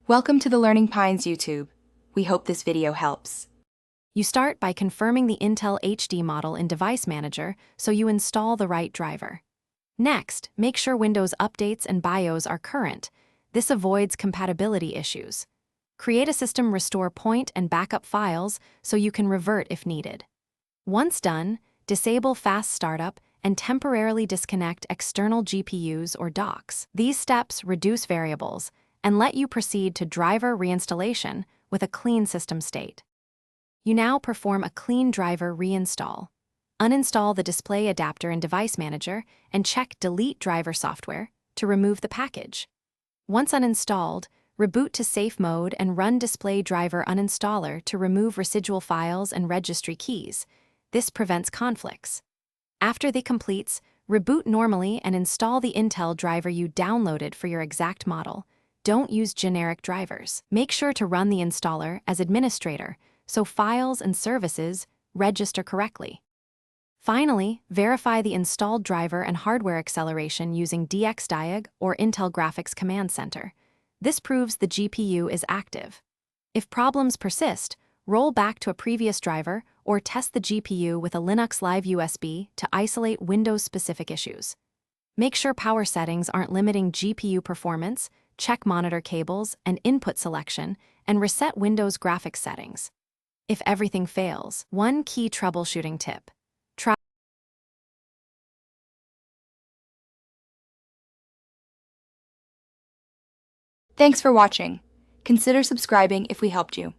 Welcome to the Learning Pines YouTube. We hope this video helps. You start by confirming the Intel HD model in Device Manager so you install the right driver. Next, make sure Windows updates and BIOS are current. This avoids compatibility issues. Create a system restore point and backup files so you can revert if needed. Once done, disable fast startup and temporarily disconnect external GPUs or docks. These steps reduce variables and let you proceed to driver reinstallation with a clean system state. You now perform a clean driver reinstall. Uninstall the display adapter in Device Manager and check Delete Driver Software to remove the package. Once uninstalled, reboot to safe mode and run Display Driver Uninstaller to remove residual files and registry keys. This prevents conflicts. After the completes, reboot normally and install the Intel driver you downloaded for your exact model. Don't use generic drivers. Make sure to run the installer as administrator so files and services register correctly. Finally, verify the installed driver and hardware acceleration using DXDiag or Intel Graphics Command Center. This proves the GPU is active. If problems persist, roll back to a previous driver or test the GPU with a Linux Live USB to isolate Windows-specific issues. Make sure power settings aren't limiting GPU performance, check monitor cables and input selection, and reset Windows graphics settings. If everything fails, one key troubleshooting tip. Thanks for watching. Consider subscribing if we helped you.